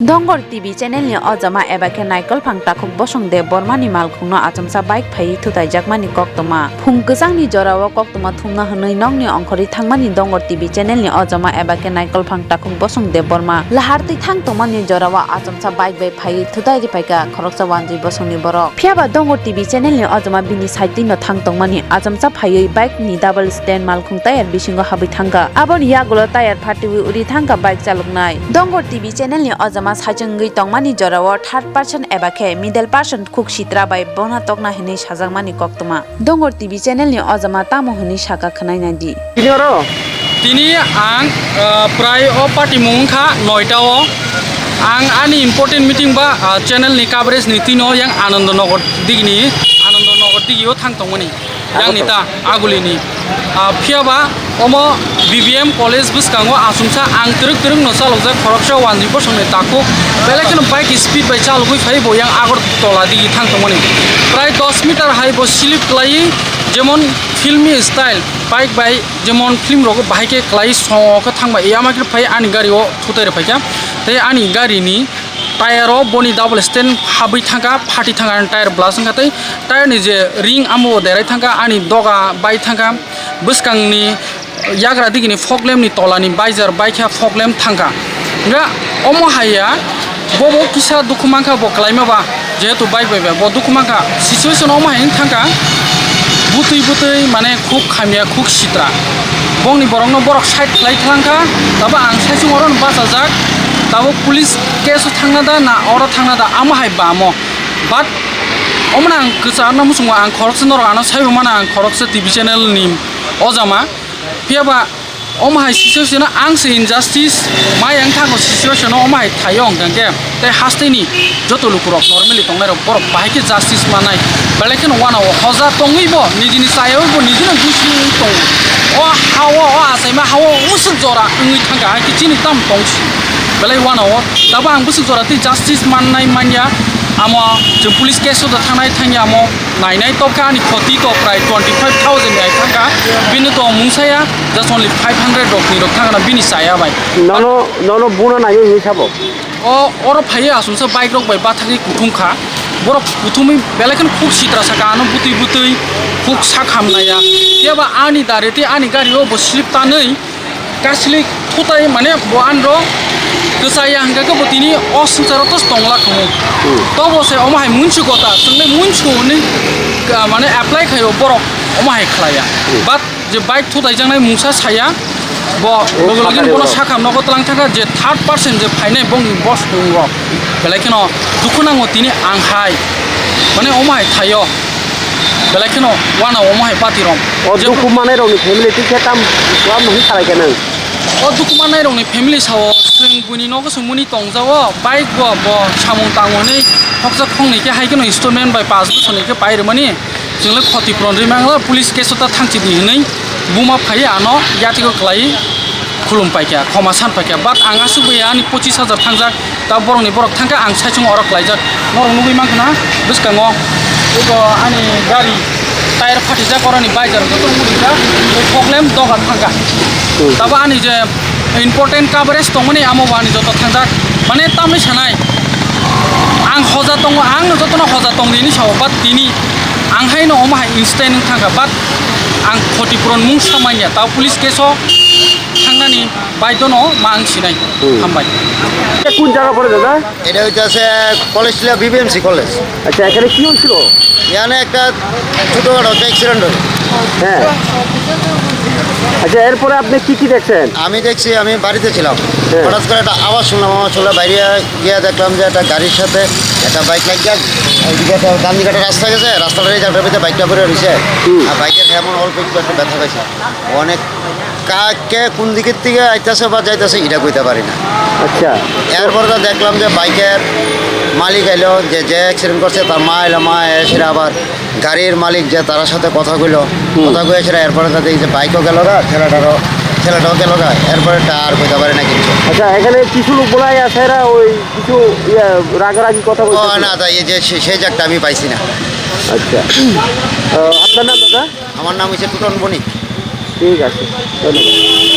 Dongor TV channel ni ojama ebake Naikolphang Takhuk Bosong Debbarma ni Malkhungno achomsa bike phai Thuthai Jakmani koktoma phung kwchang ni jorao koktoma thumna hwnui nong ni ongkhori thangmani Dongor TV channel ni ojama ebake Naikolphang Takhuk Bosong Debbarma laharti thangtoma ni jorao achomsa bike bai phai Thuthai Riphaikha khoroksa wanji bosong ni borok phiaba Dongor TV channel ni ojama bini side no thangtongmani achomsa phai bike ni double stand Malkhung tayar bisingo habai thangka abon yagulo tayar phatiwi uri thangka bike chaluknai Dongor TV channel ni ojama sajengui tongmani jorao third person ebake middle person khuk sitra bai bona tokna hini sajangmani koktoma Dongor TV channel ni ojama tamo hini saka khnai nadi tini ang prai o party mungkha noita o ang ani important meeting ba channel ni coverage ni tino yang Anandanagar digni digio thangtongmani yang nita agulini phiaba omo BBM college buskango asumsa ang truk no salokja khoroksa wanji bosong ni Takhuk belekno bike speed by chalugui phai bo yang agor tola digi thangtongmani prai 10 meter high bo slip klai jemon filmi style bike by jemon film rogo bike klai soko thangba yamakir phai ani gari o Thuthai Riphaikha tei ani gari ni tire o boni double stand habai thangka phati thangka tire blasing khatai tire ni je ring amo derai thangka ani doga bai thangka buskang ni Yakhwrai digini foglem ni tolani baijar baikha foglem thangka nga omo haya bobo kisa dukumangka bo klaima ba jehetu bike bai bo dukumangka situation omo hayin thangka butui mane khuk khamia khuk sitra bongni borokno borok side klai thangka taba ang saisung oron basajak tabo police case thangna da na ora thangna da ama hai bamo but omna ang kchana musungo ang khoroksa nor ana saibo mana ang khoroksa TV channel ni ojama phiaba omahai situation ang se injustice mai ang thango situation omahai thayong gangke te hasteni joto lukurok normally tongnai rok borok bahike justice manai beleken wana o hoza tongibo nijini sayo bo nijina dusi tong o hawo o asaima hawo usul jora ngi thanga ha ki chini tam tongsi belai wana o daba ang busul jora ti justice manai manya amo je police case da thanai thangya amo nainai topka ani khoti to prai 25000 ai thangka bini to mungsaya just only 500 rok ni rok thangna bini saya bai no buna nayo ni sabo o oro phai asumsa bike rok bai bathari kuthumkha borok kuthumi belekan khuk sitra saka ano butui khuk sakhamnaya yaba ani darete ani gari o bo slip tanai kaslik thutai mane bo anro kesaya hangga ke botini os carotos tongla kamu to bose omahai munchu kota sungai munchu ni mane apply khayo borok omahai khlaya but je bike thutai jangnai mungsa saya bo login bono sakham nogo tlang thaka je third person je phainai bongi boss dongro belekino dukunango tini anghai mane omahai thayo belekino wana omahai patirom o dukumane roni family ti khetam wa mhi khalai kenang o dukumanai rongni family sawo swing buni nogo sumuni tongjawo bike bo samung tangoni hoksa khongni ke haikeno installment by pass bu soni ke pairmani jingle khoti pronri mangla police case ta thangchi di nei buma phai ano yatiko klai khulum paikya khoma san paikya but anga subuya ni 25000 thangjak ta borongni borok thangka ang saisung orok laijak norong nugui mangkana buskango ego ani gari tire phatija korani baijar joto mudija problem doga thangka taba ani je important coverage tongmani amo wani joto thangjak mane tamai sanai ang hoja tongo ang joto na hoja tongdini saw bat tini ang haino oma instant thangka bat ang khotipron mung samanya ta police case থাংনানি বাইদনো মাং Sinai hambai কোন জায়গা পড়ে দাদা এটা হচ্ছে college ছিল BBMC college আচ্ছা এখানে কি হয়েছিল এখানে একটা ছোটখাটো অ্যাক্সিডেন্ট হয়েছে হ্যাঁ আচ্ছা এরপরে আপনি কি দেখছেন আমি দেখছি আমি বাড়িতে ছিলাম হঠাৎ করে একটা আওয়াজ শুনলাম আমার চলে বাইরে গিয়ে দেখলাম যে একটা গাড়ির সাথে একটা বাইক লাগিয়ে ওইদিকে একটা গান্ধীঘাটের রাস্তা গেছে রাস্তাটার এই জায়গাটার ভিতরে বাইকটা পড়ে রয়েছে আর বাইকের এমন অল্প একটু একটা ব্যথা পাইছে অনেক কাকে কোন দিকের থেকে আইতেছে বা যাইতেছে এটা কইতে পারি না আচ্ছা এরপরে তো দেখলাম যে বাইকের মালিক এলো যে অ্যাক্সিডেন্ট করছে তার মা এলো মা এসে আবার গাড়ির মালিক যে তার সাথে কথা কইলো সেটা এরপরে তাদের যে বাইকও গেল গা ছেলেটাও গেল গা এরপরে আর কইতে পারি না কিছু আচ্ছা এখানে কিছু লোক বলাই আছে এরা ওই কিছু রাগারাগি কথা বলছে না তাই এই যে সেই জায়গাটা আমি পাইছি না আচ্ছা আপনার নাম দাদা আমার নাম হচ্ছে টুটন বণিক ঠিক আছে ধন্যবাদ